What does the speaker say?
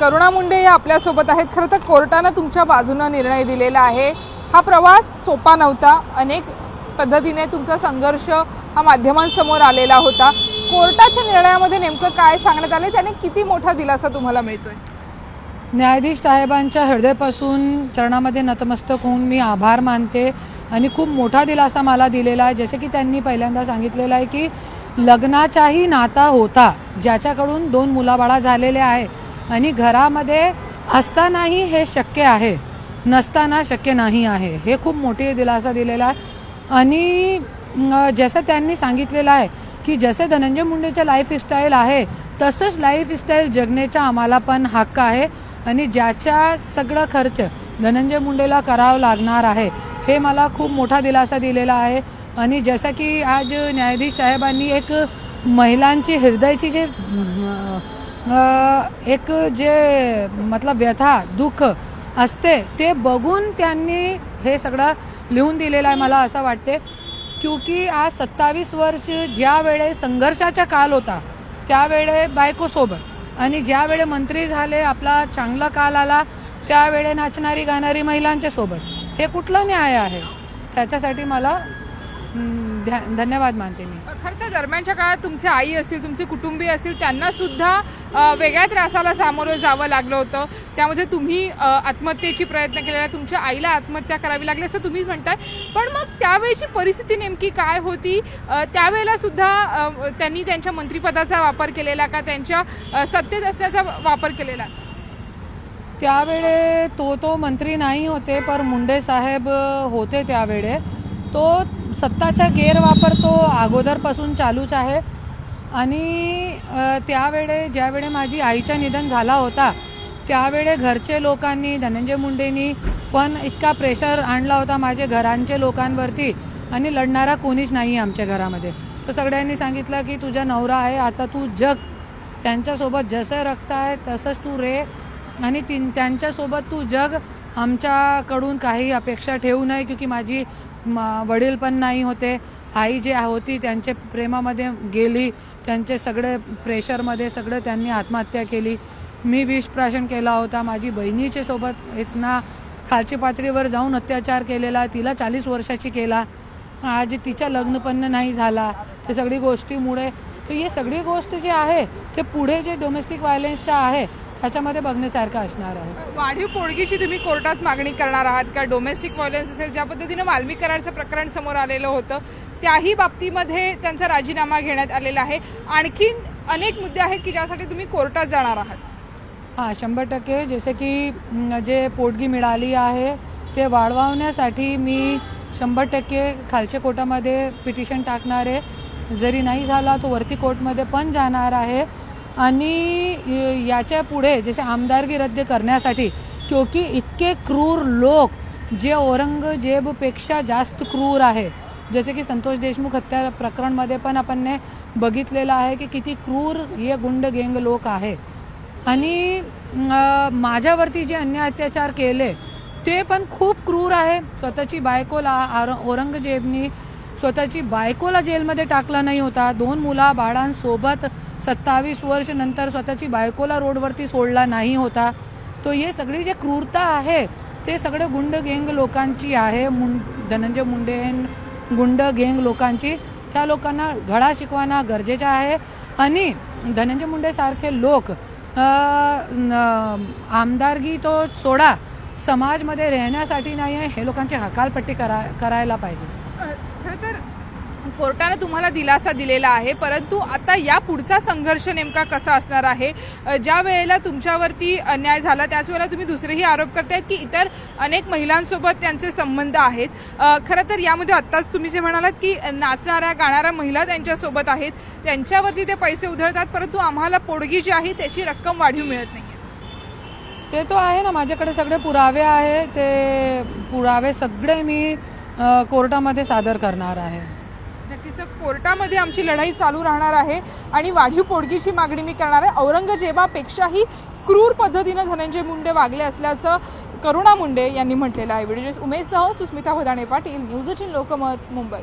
करुणा मुंडे या आपल्यासोबत आहेत। खरं तर कोर्टाने तुमच्या बाजूने निर्णय दिलेला आहे। हा प्रवास सोपा नव्हता, अनेक पद्धतीने तुमचा संघर्ष हा माध्यमांसमोर आलेला होता। कोर्टाच्या निर्णयामध्ये नेमकं काय सांगण्यात आले, त्याने किती मोठा दिलासा तुम्हाला मिळतोय? न्यायाधीश साहेबांच्या हृदयापासून चरणामध्ये नतमस्तक होऊन मी आभार मानते आणि खूप मोठा दिलासा मला दिलेला आहे। जसे की त्यांनी पहिल्यांदा सांगितलेलं आहे की लग्नाचाही नाता होता, ज्याच्याकडून 2 मुलाबाळा झालेले आहे आणि घरामध्ये असतानाही हे शक्य आहे, नसताना शक्य नाही आहे। हे खूप मोठे दिलासा दिलेला आहे। आणि जसं त्यांनी सांगितलेलं आहे की जसे धनंजय मुंडेचं लाईफस्टाईल आहे तसंच लाईफस्टाईल जगण्याचा आम्हाला पण हक्क आहे आणि ज्याचा सगळा खर्च धनंजय मुंडेला करावा लागणार आहे, हे मला खूप मोठा दिलासा दिलेला आहे। आणि जसं की आज न्यायाधीश साहेबांनी एक महिलांची हृदयाची जे मतलब व्यथा दुःख असते ते बघून त्यांनी हे सगळं लिहून दिलेलं आहे। मला असं वाटते क्योंकि आज 27 वर्ष ज्या वेळे संघर्षाचा काल होता त्यावेळे बायकोसोबत आणि ज्या वेळे मंत्री झाले आपला चांगला काल आला त्यावेळे नाचणारी गाणारी महिलांच्या सोबत, हे कुठलं न्याय आहे? त्याच्यासाठी मला धन्यवाद मानते मी। खरं तर दरम्यानच्या काळात तुमचे आई असतील, तुमचे कुटुंबीय असतील, त्यांना सुद्धा वेगळ्या त्रासाला सामोरं जावं लागलं होतं। त्यामध्ये तुम्ही आत्महत्येची प्रयत्न केलेला, तुमच्या आईला आत्महत्या करावी लागली असं तुम्ही म्हणताय। पण मग त्यावेळची परिस्थिती नेमकी काय होती? त्यावेळेला सुद्धा त्यांनी त्यांच्या मंत्रिपदाचा वापर केलेला का, त्यांच्या सत्तेत असल्याचा वापर केलेला? त्यावेळे तो मंत्री नाही होते, पर मुंडे साहेब होते त्यावेळे। तो सत्ताचा गैरवापर तो अगोदरपासून चालूच आहे। आणि त्यावेळे ज्यावेळे माझी आईचं निधन झाला होता त्यावेळे घरचे लोकांनी, धनंजय मुंडेंनी पण इतका प्रेशर आणला होता माझ्या घरांच्या लोकांवरती आणि लढणारा कोणीच नाही आमच्या घरामध्ये। तो सगळ्यांनी सांगितलं की तुझा नवरा आहे, आता तू जग, त्यांच्यासोबत जसं रक्त आहे तसंच तू रे आणि त्यांच्यासोबत तू जग, आमच्याकडून काही अपेक्षा ठेवू नये। क्योंकि माझी वडील पण नाही होते, आई जे होती त्यांच्या प्रेमामध्ये गेली, त्यांचे सगळे प्रेशरमध्ये सगळं त्यांनी आत्महत्या केली। मी विषप्राशन केला होता, माझी बहिणीच्या सोबत इतना खालची पातळीवर जाऊन अत्याचार केलेला, तिला 40 वर्षाची केला, आज तिच्या लग्न पण नाही झाला। ते सगळी गोष्टीमुळे तर हे सगळी गोष्ट जे आहे ते पुढे जे डोमेस्टिक व्हायलन्सचा आहे त्याच्यामध्ये बघण्यासारखं असणार आहे। वाढीव पोळगीची तुम्ही कोर्टात मागणी करणार आहात का? डोमेस्टिक व्हायलन्स असेल, ज्या पद्धतीने वाल्मी करारचं प्रकरण समोर आलेलं होतं त्याही बाबतीमध्ये त्यांचा राजीनामा घेण्यात आलेला आहे। आणखीन अनेक मुद्दे आहेत की ज्यासाठी तुम्ही कोर्टात जाणार आहात? हां, 100%। जसे की जे पोटगी मिळाली आहे ते वाढवण्यासाठी मी 100% खालच्या कोर्टामध्ये पिटिशन टाकणार आहे। जरी नाही झाला तो वरती कोर्टमध्ये पण जाणार आहे। आणि याच्या पुढे जसे आमदारकी रद्द करण्यासाठी, क्योंकि इतके क्रूर लोक जे औरंगजेबपेक्षा जास्त क्रूर आहे, जसे की संतोष देशमुख हत्या प्रकरणमध्ये पण आपण बघितलेलं आहे की किती क्रूर हे गुंड गँग लोक आहे। आणि माझ्यावरती जे अन्याय अत्याचार केले ते पण खूप क्रूर आहे। स्वतःची बायकोला औरंगजेबनी स्वतःची बायकोला जेलमध्ये टाकला नाही होता, 2 मुलाबाळांसोबत 27 वर्ष नंतर स्वतःची बायकोला रोडवरती सोडला नाही होता। तो हे सगळी जे क्रूरता आहे ते सगळे गुंड गँग लोकांची आहे, धनंजय मुंडे गुंड गँग लोकांची। त्या लोकांना धडा शिकवणं गरजेचं आहे। आणि धनंजय मुंडे सारखे लोक आमदारकी तो सोडा, समाजमध्ये राहण्यासाठी नाही आहे, हे लोकांची हकालपट्टी करायला पाहिजे। खरं तर कोर्टाने तुम्हाला दिलासा दिलेला आहे, परंतु आता या पुढचा संघर्ष नेमका कसा असणार आहे? ज्या वेळेला तुमच्यावरती अन्याय झाला त्याच वेळेला तुम्ही दुसरेही आरोप करतायत की इतर अनेक महिलांसोबत त्यांचे संबंध आहेत। खरं तर यामध्ये आत्ताच तुम्ही जे म्हणालात की नाचणाऱ्या गाणाऱ्या महिला त्यांच्यासोबत आहेत, त्यांच्यावरती ते पैसे उधळतात, परंतु आम्हाला पोटगी जी आहे त्याची रक्कम वाढीव मिळत नाही। ते तो आहे ना, माझ्याकडे सगळे पुरावे आहे, ते पुरावे सगळे मी कोर्टामध्ये सादर करणार आहे। नक्कीच, तर कोर्टामध्ये आमची लढाई चालू राहणार आहे आणि वाढीव पोटगीची मागणी मी करणार आहे। औरंगजेबापेक्षाही क्रूर पद्धतीने धनंजय मुंडे वागले असल्याचं करुणा मुंडे यांनी म्हटलेलं आहे। व्हिडिओ उमेशसह सुस्मिता भदाणे पाटील, न्यूज 18 लोकमत, मुंबई।